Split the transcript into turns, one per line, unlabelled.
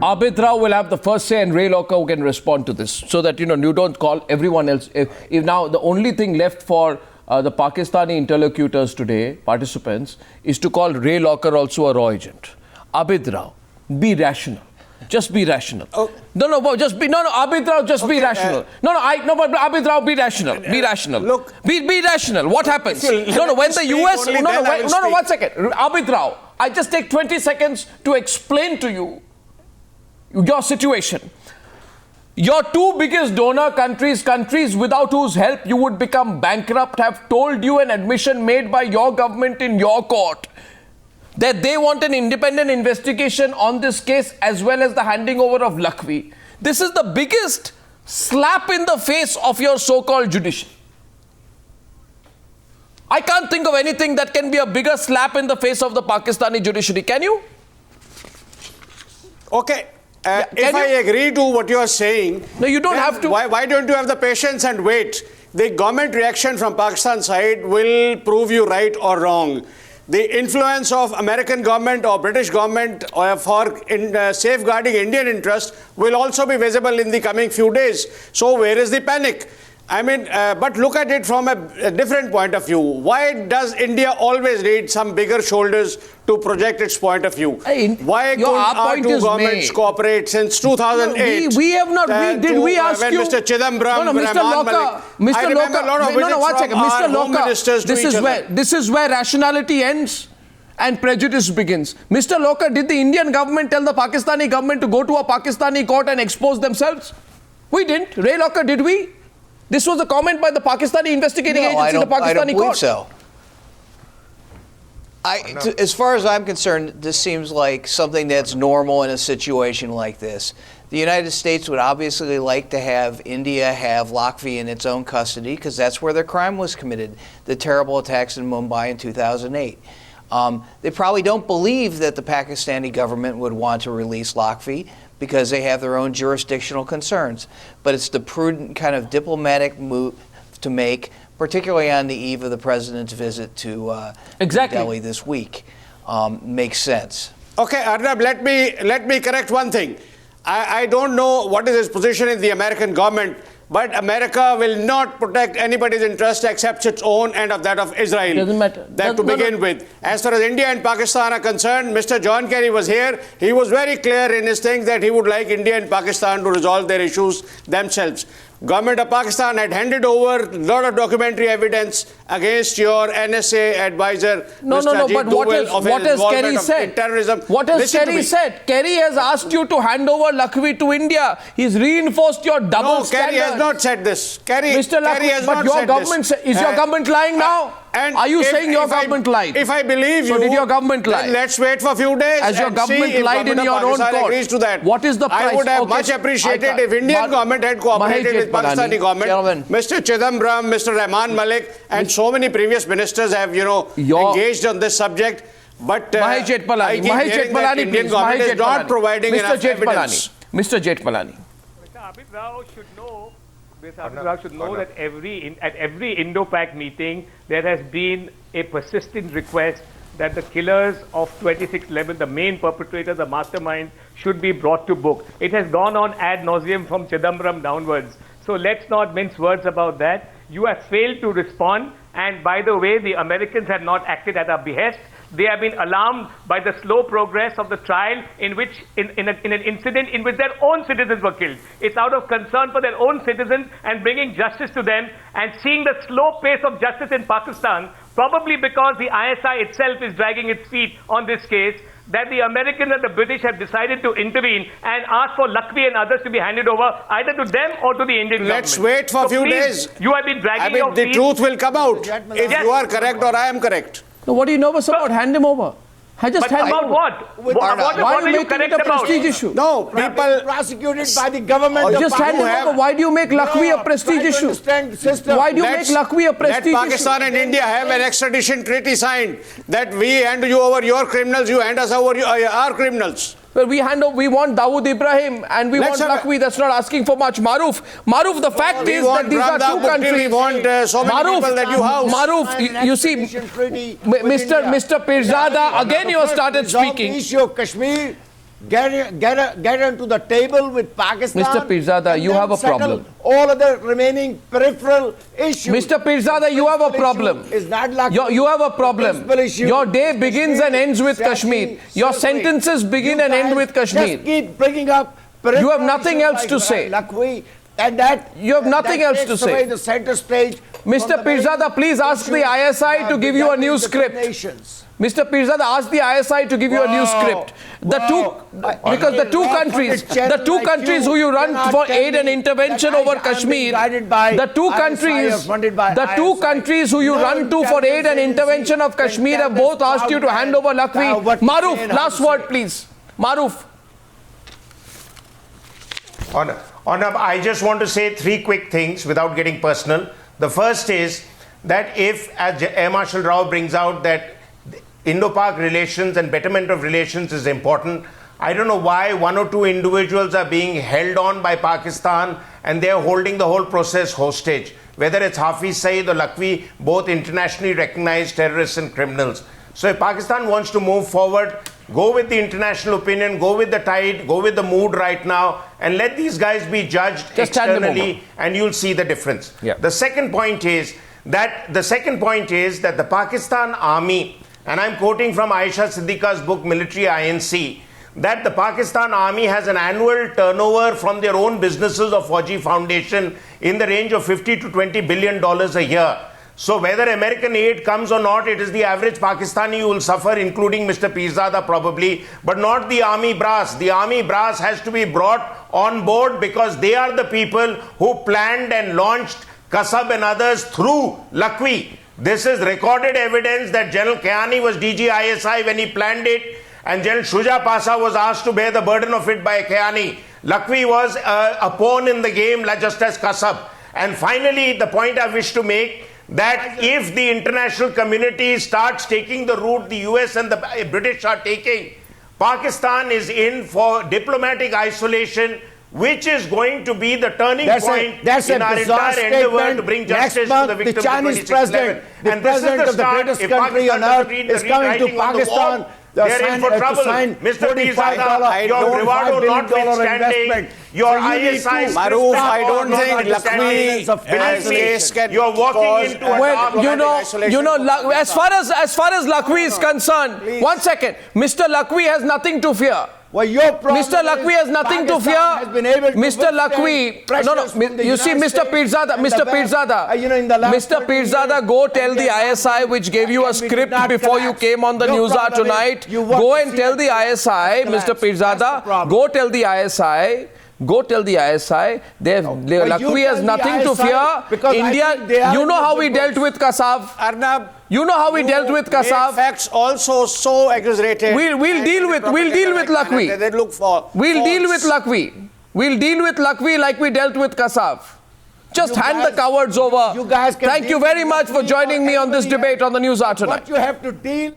Abid Rao will have the first say and Ray Locker can respond to this so that, you don't call everyone else. If now the only thing left for the Pakistani interlocutors today, participants, is to call Ray Locker also a raw agent. Abid Rao, be rational. Just be rational. Oh. Abid Rao, just be rational. But Abid Rao, be rational. Be rational.
Look,
be rational. What happens? When the US, one second. Abid Rao, I just take 20 seconds to explain to you your situation. Your two biggest donor countries without whose help you would become bankrupt, have told you an admission made by your government in your court that they want an independent investigation on this case as well as the handing over of Lakhvi. This is the biggest slap in the face of your so-called judiciary. I can't think of anything that can be a bigger slap in the face of the Pakistani judiciary. Can you?
Okay. If I agree to what you are saying,
no, you don't have to.
Why don't you have the patience and wait? The government reaction from Pakistan side will prove you right or wrong. The influence of American government or British government for safeguarding Indian interest will also be visible in the coming few days. So where is the panic? I mean, but look at it from a different point of view. Why does India always need some bigger shoulders to project its point of view? Why couldn't our two governments cooperate since 2008?
We have not. Did we ask
when
you?
Mr. Chidambaram,
Mr. Locker, Mr. Locker, this is where rationality ends and prejudice begins. Mr. Locker, did the Indian government tell the Pakistani government to go to a Pakistani court and expose themselves? We didn't. Ray Locker, did we? This was a comment by the Pakistani investigating agency, the Pakistani
I don't
court.
So. As far as I'm concerned, this seems like something that's normal in a situation like this. The United States would obviously like to have India have Lakhvi in its own custody because that's where the crime was committed, the terrible attacks in Mumbai in 2008. They probably don't believe that the Pakistani government would want to release Lakhvi because they have their own jurisdictional concerns. But it's the prudent kind of diplomatic move to make, particularly on the eve of the president's visit to Delhi this week. Makes sense.
Okay, Arnab, let me correct one thing. I don't know what is his position in the American government, but America will not protect anybody's interest except its own and of that of Israel.
Doesn't matter.
That to begin with. As far as India and Pakistan are concerned, Mr. John Kerry was here. He was very clear in his thing that he would like India and Pakistan to resolve their issues themselves. Government of Pakistan had handed over a lot of documentary evidence against your NSA advisor,
but what has Kerry said?
Terrorism.
What has Kerry said? Kerry has asked you to hand over Lakhvi to India. He's reinforced your double standard.
Kerry has not said this. Kerry has
but your government is your government lying now? Are you saying your government lied?
If I believe you,
so did your government lie?
Then let's wait for a few days.
As your government lied in your own court.
Agrees to that.
What is the price?
I would have much appreciated if Indian government had cooperated with Pakistani government. Mr. Chidambaram, Mr. Rehman Malik, and so many previous ministers have, engaged on this subject. But
I keep hearing that
Indian government is not providing enough evidence.
Mr. Jethmalani.
Mr. Abid Rao should know that at every Indo-Pak meeting, there has been a persistent request that the killers of 26/11, the main perpetrator, the mastermind, should be brought to book. It has gone on ad nauseum from Chidambaram downwards. So let's not mince words about that. You have failed to respond. And by the way, the Americans have not acted at our behest. They have been alarmed by the slow progress of the trial in an incident in which their own citizens were killed. It's out of concern for their own citizens and bringing justice to them and seeing the slow pace of justice in Pakistan, probably because the ISI itself is dragging its feet on this case, that the Americans and the British have decided to intervene and ask for Lakhvi and others to be handed over either to them or to the Indian government.
Let's wait for a few days.
You have been dragging your feet.
The truth will come out if you are correct or I am correct.
No, what are you nervous about? Hand him over. Hand him
about
over.
what?
Why are you making it a prestige issue?
No, people
prosecuted by the government.
Just hand him over. Why do you make Lakhvi a prestige issue? Why do you make Lakhvi a prestige issue?
Let Pakistan and India have an extradition treaty signed that we hand you over your criminals, you hand us over our criminals.
Well, we want Dawood Ibrahim and we want Lakhvi. That's not asking for much. Maruf, the fact is that these are two countries.
We want so many people that you house.
Maruf, you see, Mr. Pirzada, again you have started speaking.
The issue of Kashmir get onto the table with Pakistan.
Mr. Pirzada,
and
you
then
have a
settle
problem.
all other remaining peripheral issues.
Mr. Pirzada, you have a problem.
Is not like
You have a problem. Your day begins and ends with Kashmir. Your sentences begin and end with Kashmir.
Just keep bringing up
You have nothing else to say.
Lakhvi, and that
You have nothing else to
takes away
say.
the center stage.
Mr. Pirzada, please ask the ISI to give you a new script. Mr. Pirzada, ask the ISI to give you a new script. Because the two countries who you run for aid and intervention over Kashmir, the two countries who you run to for aid and intervention of Kashmir have both asked you to hand over Lakhvi. Maruf, last word, please. Maruf.
Honour, I just want to say three quick things without getting personal. The first is that if, as Air Marshal Rao brings out, that Indo-Pak relations and betterment of relations is important, I don't know why one or two individuals are being held on by Pakistan and they're holding the whole process hostage. Whether it's Hafiz Saeed or Lakhvi, both internationally recognized terrorists and criminals. So if Pakistan wants to move forward, go with the international opinion, go with the tide, go with the mood right now, and let these guys be judged externally, and you'll see the difference.
Yeah.
The second point is that the Pakistan army, and I'm quoting from Aisha Siddiqa's book Military INC, that the Pakistan army has an annual turnover from their own businesses of Fauji Foundation in the range of $50 to $20 billion a year. So whether American aid comes or not, it is the average Pakistani who will suffer, including Mr. Pirzada probably, but not the army brass. The army brass has to be brought on board because they are the people who planned and launched Kasab and others through Lakhvi. This is recorded evidence that General Kayani was DG ISI when he planned it, and General Shuja Pasha was asked to bear the burden of it by Kayani. Lakhvi was a pawn in the game, just as Kasab. And finally, the point I wish to make, that if the international community starts taking the route the US and the British are taking, Pakistan is in for diplomatic isolation, which is going to be the turning point in our entire endeavor to bring justice to the victims of 26/11. And this is the start. If Pakistan doesn't read the rewriting on the wall, they're in for trouble. Mr. Pirzada, your Rivado notwithstanding, your ISI
Maruf, I don't think Lakhvi
you're walking into a
Well, as far as Lakhvi is concerned,
Please.
1 second, Mr. Lakhvi has nothing to fear.
Well, your problem
Mr. Lakhvi has nothing to fear.
Has been able to
Mr. Lakhvi, Mr. Pirzada, go tell the ISI which gave you a script before you came on the Newshour tonight. Go and tell the ISI, Mr. Pirzada, go tell the ISI. Go tell the ISI, Lakhvi has nothing to fear. India, you know how we dealt with Kasab.
Arnab,
you know how we dealt with Kasab.
Facts also so exaggerated.
We'll deal with Lakhvi.
They look for.
We'll deal with Lakhvi. We'll deal with Lakhvi like we dealt with Kasab. Just hand the cowards over. Thank you very much for joining me on this debate on the Newshour tonight.
What you have to deal